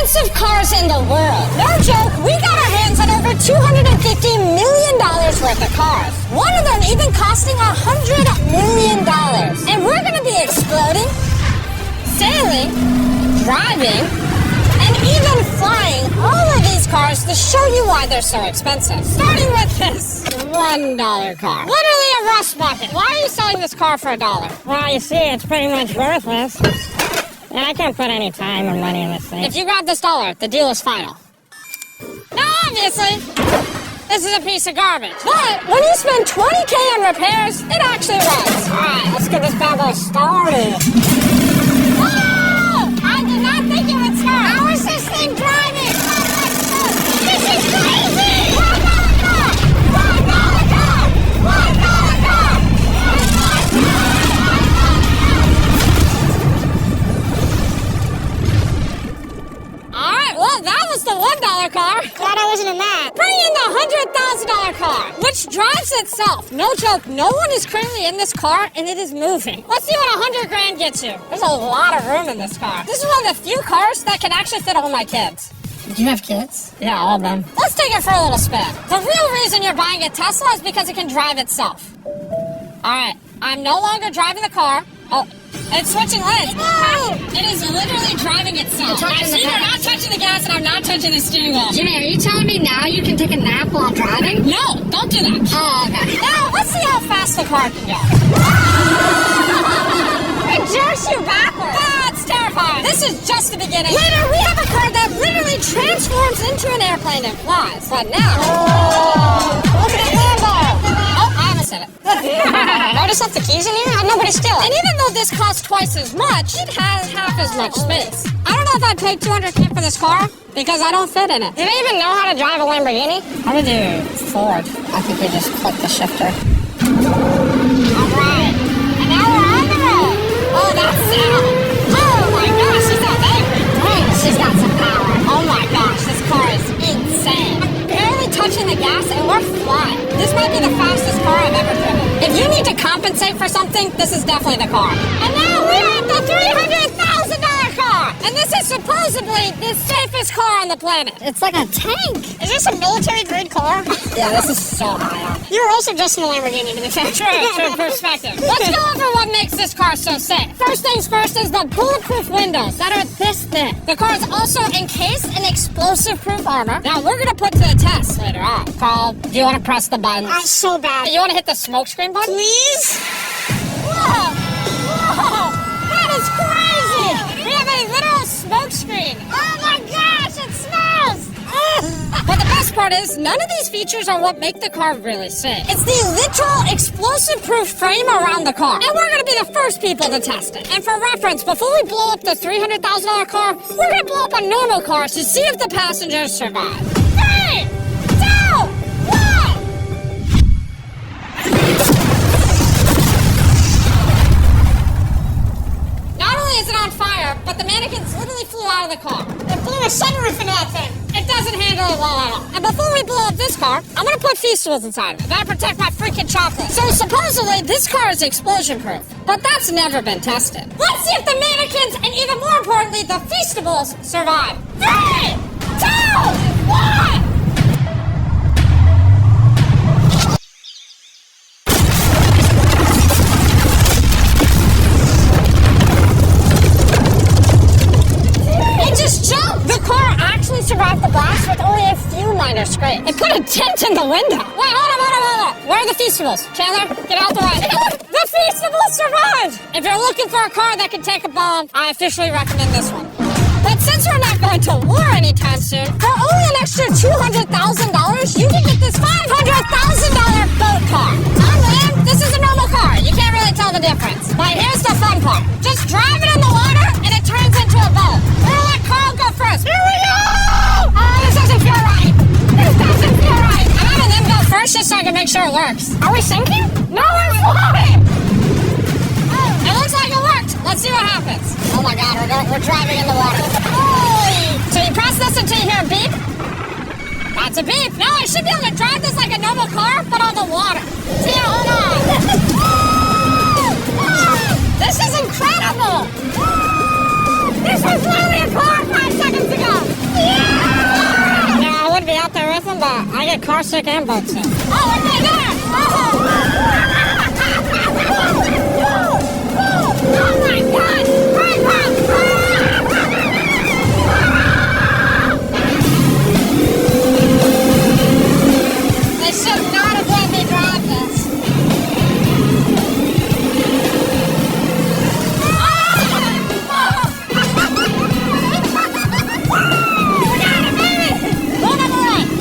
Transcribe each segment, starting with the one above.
expensive cars in the world. No joke, we got our hands on over $250 million worth of cars. One of them even costing $100 million. And we're gonna be exploding, sailing, driving, and even flying all of these cars to show you why they're so expensive. Starting with this $1 car. Literally a rust bucket. Why are you selling this car for $1? Well, you see, it's pretty much worthless. And I can't put any time or money in this thing. If you grab this dollar, the deal is final. Now, obviously, this is a piece of garbage. But when you spend $20K on repairs, it actually runs. Alright, let's get this bad boy started. Whoa! I did not think it would start. How is this thing driving? This is crazy! $1 car! $1 car! $1 car! Alright, well, that was the $1 car. Glad I wasn't in that. Bring in the $100,000 car, which drives itself. No joke, no one is currently in this car, and it is moving. Let's see what 100 grand gets you. There's a lot of room in this car. This is one of the few cars that can actually fit all my kids. Do you have kids? Yeah, all of them. Let's take it for a little spin. The real reason you're buying a Tesla is because it can drive itself. Alright, I'm no longer driving the car. Oh, it's switching lanes. Whoa! It is literally driving itself. You're touching the You're gas. not touching the gas, and I'm not touching the steering wheel. Jimmy, are you telling me now you can take a nap while driving? No, don't do that. Oh, okay. Now, let's see how fast the car can go. It jerks you backwards. Ah, it's terrifying. This is just the beginning. Later, we have a car that literally transforms into an airplane and flies. But now... Look at that Lambo! Oh, I almost said it. Notice left the keys in here? How'd nobody steal And it? even though this costs twice as much, it has half as much space. I don't know if I'd pay $200K for this car because I don't fit in it. Do they even know how to drive a Lamborghini? How to do Ford? I think we just click the shifter. Alright. And now we're on the road. Oh, that sound. Oh my gosh, she's not angry. Dang, she's got some power. Oh my gosh, this car is insane. Barely touching the gas and we're flying. This might be the fastest car I've ever driven. If you need to compensate for something, this is definitely the car. And now we're at the $300,000 car. And this is supposedly the safest car on the planet. It's like a tank. Is this a military-grade car? Yeah, this is so high up. You're also just in a Lamborghini, to be fair. True perspective. Let's go over what makes this car so safe. First things first is the bulletproof windows that are this thick. The car is also encased in explosive-proof armor. Now, we're going to put to the test later on. Carl, do you want to press the buttons? So bad. You want to hit the smoke screen button? Please? Whoa! Whoa! That is crazy! We have a literal smoke screen. Oh my gosh, it smells! But the best part is, none of these features are what make the car really safe. It's the literal explosive-proof frame around the car. And we're going to be the first people to test it. And for reference, before we blow up the $300,000 car, we're going to blow up a normal car to see if the passengers survive. 3, 2, 1! Not only is it on fire, but the mannequins literally flew out of the car. It blew a sunroof into that thing. It doesn't handle it well at all. And before we blow up this car, I'm gonna put Feastables inside of it. Gotta protect my freaking chocolate. So supposedly, this car is explosion-proof. But that's never been tested. Let's see if the mannequins, and even more importantly, the Feastables, survive. 3, 2, 1! Survived the blast with only a few minor scrapes. It put a dent in the window. Wait, hold on. Where are the Feastables? Chandler, get out the way. The Feastables survived! If you're looking for a car that can take a bomb, I officially recommend this one. But since we're not going to war anytime soon, for only an extra $200,000, you can get this $500,000 boat car. On land, this is a normal car. You can't really tell the difference. But here's the fun part. Just drive it in the water, and it turns into a boat. We'll let Carl go first. Here we go! Oh, this doesn't feel right. This doesn't feel right. I'm having them go first just so I can make sure it works. Are we sinking? No, we're flying! It looks like it worked. Let's see what happens. Oh my god, we're driving in the water. Holy! So you press this until you hear a beep? That's a beep. No, I should be able to drive this like a normal car, but on the water. See, hold on. This is incredible! This was literally a car 5 seconds ago! get car sick and boat sick. Oh, okay, there! Oh my god! They should not have let me drive this.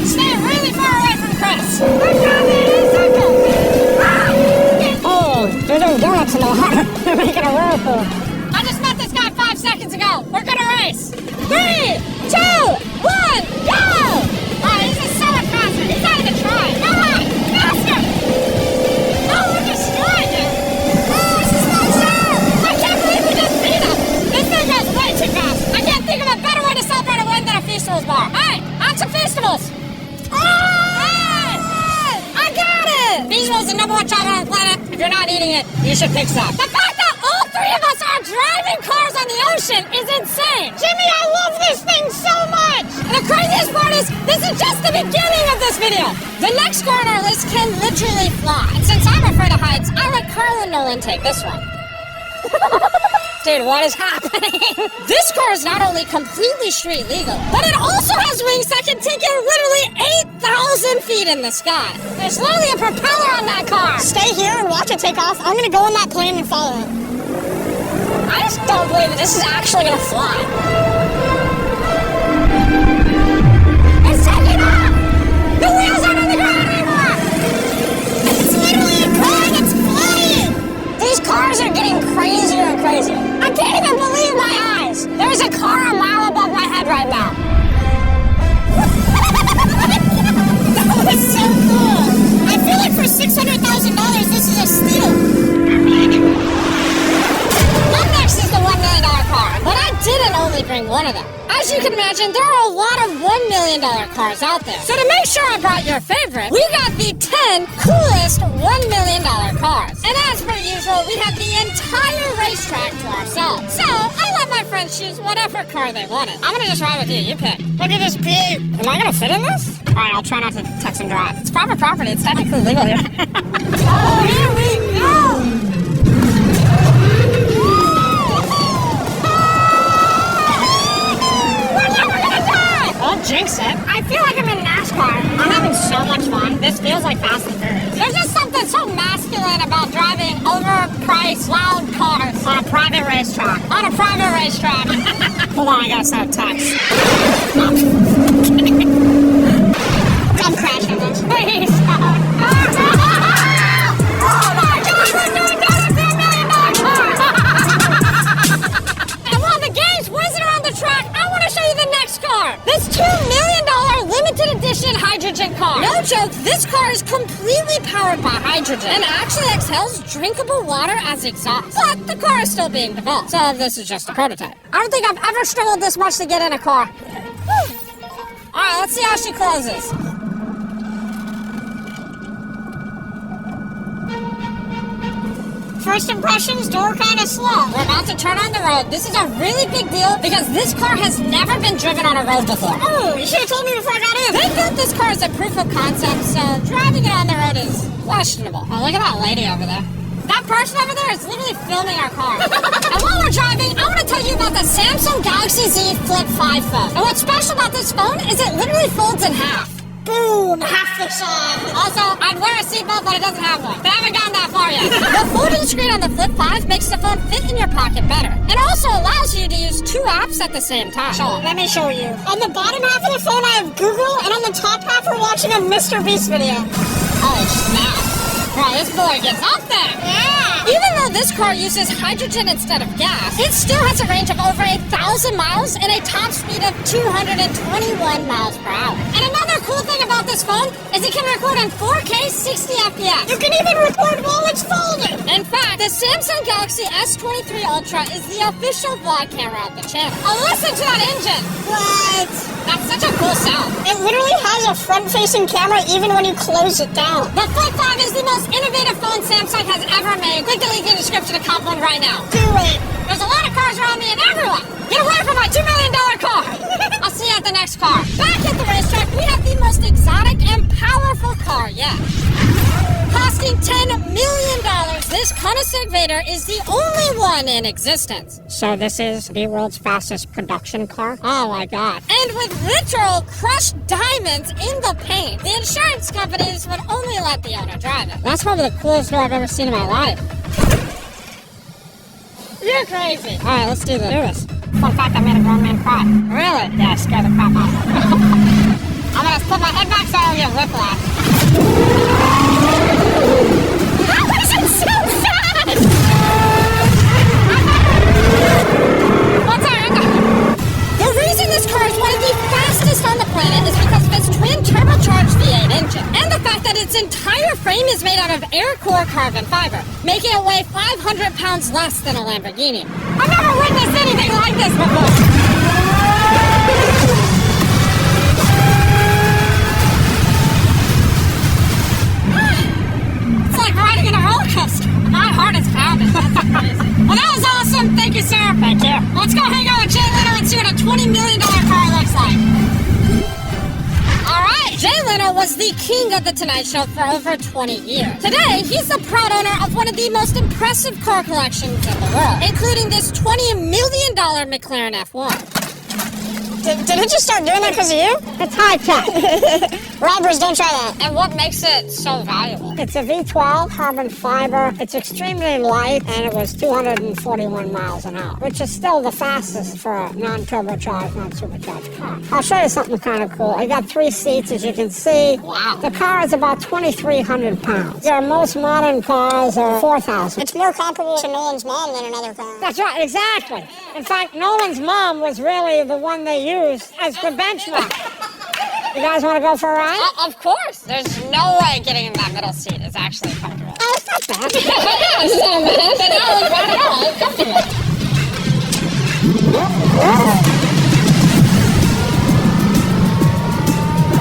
Stay really far away from Chris. Oh, they're doing donuts in the water. They're making a whirlpool. I just met this guy 5 seconds ago. We're gonna race. 3, 2, 1, go! Oh, this is so much faster. He's not even trying. No way! Faster! Oh, we're destroying him. Oh, this is so slow. I can't believe we just beat him. This thing goes way too fast. I can't think of a better way to celebrate a win than a Feastables bar. Hey, on to Feastables. I got it! Feastables is the #1 chocolate on the planet. If you're not eating it, you should pick some. The fact that all 3 of us are driving cars on the ocean is insane. Jimmy, I love this thing so much. And the craziest part is, this is just the beginning of this video. The next car on our list can literally fly. And since I'm afraid of heights, I let Carl and Nolan take this one. Dude, what is happening? This car is not only completely street legal, but it also has wings that can take you literally 8,000 feet in the sky. There's literally a propeller on that car. Stay here and watch it take off. I'm gonna go in that plane and follow it. I just don't believe that this is actually gonna fly. It's taking off! The wheels aren't on the ground anymore! It's literally a car that's flying! These cars are getting crazier and crazier. I can't even believe my eyes! There's a car a mile above my head right now. That was so cool! I feel like for $600,000 this is a steal. Up next is the $1 million car, but I didn't only bring one of them. As you can imagine, there are a lot of $1 million cars out there. So to make sure I brought your favorite, we got the 10 coolest $1 million cars. And as per usual, we have the entire racetrack to ourselves. So I let my friends choose whatever car they wanted. I'm gonna just ride with you, you pick. Look at this P. Am I gonna fit in this? Alright, I'll try not to touch and drive. It's private property, it's technically legal here. Oh, here we go! Don't jinx it. I feel like I'm in NASCAR. I'm having so much fun. This feels like Fast and Furious. There's just something so masculine about driving overpriced, loud cars On a private racetrack. on a private racetrack. Hold on, I gotta set a text. I'm crashing this. Please. Oh my gosh, we're doing that with $1 million car. And while the game's whizzing around the track, I want to show you the next car. This $2 million limited edition hydrogen car. No joke, this car is completely powered by hydrogen and actually exhales drinkable water as exhaust. But the car is still being developed, so this is just a prototype. I don't think I've ever struggled this much to get in a car. Alright, let's see how she closes. First impressions, door kind of slow. We're about to turn on the road. This is a really big deal because this car has never been driven on a road before. Oh, you should have told me before I got in. They built this car as a proof of concept, so driving it on the road is questionable. Oh, look at that lady over there. That person over there is literally filming our car. And while we're driving, I want to tell you about the Samsung Galaxy Z Flip 5 phone. And what's special about this phone is it literally folds in half. Boom! Half the song. Also, I'd wear a seatbelt, but it doesn't have one. They haven't gotten that far yet. The folding screen on the Flip 5 makes the phone fit in your pocket better. It also allows you to use 2 apps at the same time. So, let me show you. On the bottom half of the phone, I have Google, and on the top half, we're watching a Mr. Beast video. Oh, snap. Bro, this boy gets up there. Yeah! Even though this car uses hydrogen instead of gas, it still has a range of over 1,000 miles and a top speed of 221 miles per hour. And another cool thing about this phone is it can record in 4K 60 FPS. You can even record while it's folding! In fact, the Samsung Galaxy S23 Ultra is the official vlog camera of the channel. Oh, listen to that engine! What? That's such a cool sound. It literally has a front-facing camera even when you close it down. The Flip 5 is the most innovative phone Samsung has ever made. Click the link in the description to cop one right now. Do it! There's a lot of cars around me and everyone! Get away from my $2 million car! I'll see you at the next car. Back at the racetrack, we have the most exotic and powerful Vader is the only one in existence. So this is the world's fastest production car? Oh my god. And with literal crushed diamonds in the paint, the insurance companies would only let the owner drive it. That's probably the coolest car I've ever seen in my life. You're crazy. Alright, let's do this. Fun fact, I made a grown man cry. Really? Yeah, I scared the crap out of him. I'm gonna put my head back so I don't get whiplash. How is it so fast? What's that? The reason this car is one of the fastest on the planet is because of its twin turbocharged V8 engine, and the fact that its entire frame is made out of air-core carbon fiber, making it weigh 500 pounds less than a Lamborghini. I've never witnessed anything like this before. It's like riding in a roller coaster. My heart is pounding. That's crazy. Well, that was awesome. Thank you, sir. Thank you. Let's go hang out with Jay Leno and see what a $20 million car looks like. All right. Jay Leno was the king of The Tonight Show for over 20 years. Today, he's the proud owner of one of the most impressive car collections in the world, including this $20 million McLaren F1. Did it just start doing that because of you? It's high tech. Robbers, don't try that. And what makes it so valuable? It's a V12 carbon fiber. It's extremely light, and it was 241 miles an hour, which is still the fastest for a non-turbocharged, non-supercharged car. I'll show you something kind of cool. I got 3 seats, as you can see. Wow. The car is about 2,300 pounds. Your most modern cars are 4,000. It's more comparable to Nolan's mom than another car. That's right, exactly. In fact, Nolan's mom was really the one they used as the benchmark. You guys want to go for a ride? Of course. There's no way getting in that middle seat is actually comfortable. Oh, it's not bad. Yeah, so man, but no, it's not at all. It's comfortable.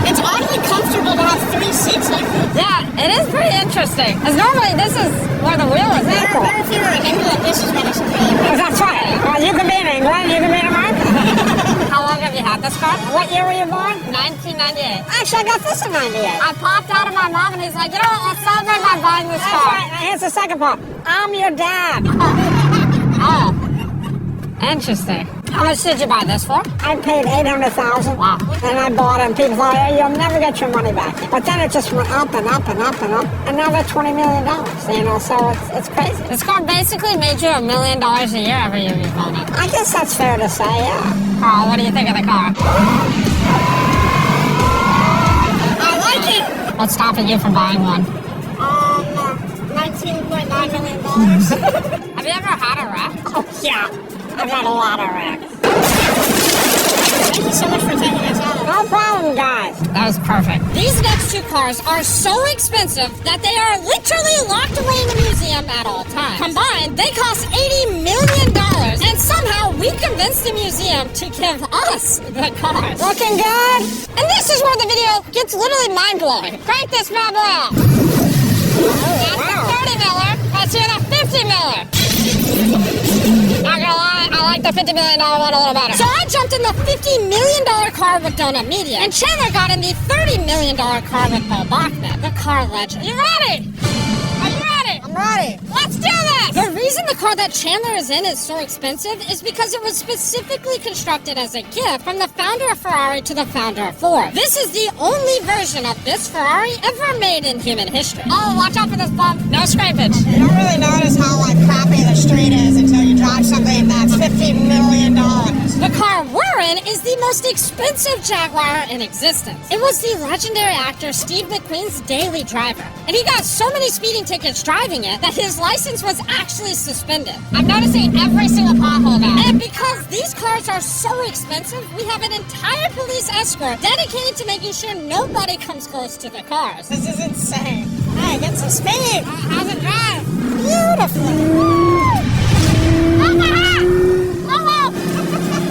It's oddly comfortable to have 3 seats like this. Yeah, it is pretty interesting. Because normally this is where the wheel is. Better if you're in England, this is what it's made. That's right. Well, you can be in England, you can be in America. How long have you had this car? What year were you born? 1998. Actually, I got this in 98. I popped out of my mom and he's like, you know what, let's celebrate by buying this That's car. right. Now, here's the second part. I'm your dad. Oh. Interesting. How much did you buy this for? I paid $800,000. Wow. And I bought it, and people thought, hey, you'll never get your money back. But then it just went up and up and up and up, and now they're $20 million. You know, so it's crazy. This car basically made you $1 million a year every year you own it. I guess that's fair to say, yeah. Carl, what do you think of the car? I like it. What's stopping you from buying one? $19.9 million. Have you ever had a wreck? Oh, yeah. I've had a lot of wrecks. Thank you so much for taking us out. No problem, guys. That was perfect. These next 2 cars are so expensive that they are literally locked away in a museum at all times. Combined, they cost $80 million, and somehow we convinced the museum to give us the cars. Looking good? And this is where the video gets literally mind-blowing. Crank this bad boy up. That's the 30 miller. Let's hear the 50 miller. Not gonna lie, I like the $50 million one a little better. So I jumped in the $50 million car with Donut Media, and Chandler got in the $30 million car with Bo Bachman, the car legend. You ready? Are you ready? I'm ready. Let's do this! The reason the car that Chandler is in is so expensive is because it was specifically constructed as a gift from the founder of Ferrari to the founder of Ford. This is the only version of this Ferrari ever made in human history. Oh, watch out for this bump. No scrapage. You don't really notice how crappy the street is until you drive something that's $50 million. The car we're in is the most expensive Jaguar in existence. It was the legendary actor Steve McQueen's daily driver, and he got so many speeding tickets driving it that his license was actually suspended. I'm noticing every single pothole now. And because these cars are so expensive, we have an entire police escort dedicated to making sure nobody comes close to the cars. This is insane. Hey, get some speed. How's it drive? Beautifully.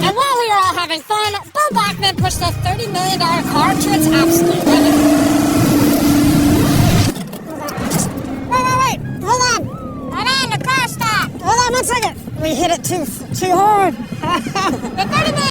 And while we were all having fun, Bo Bachman pushed the $30 million car to its absolute limit. Wait. Hold on. Hold on, the car stopped. Hold on 1 second. We hit it too hard. The $30 million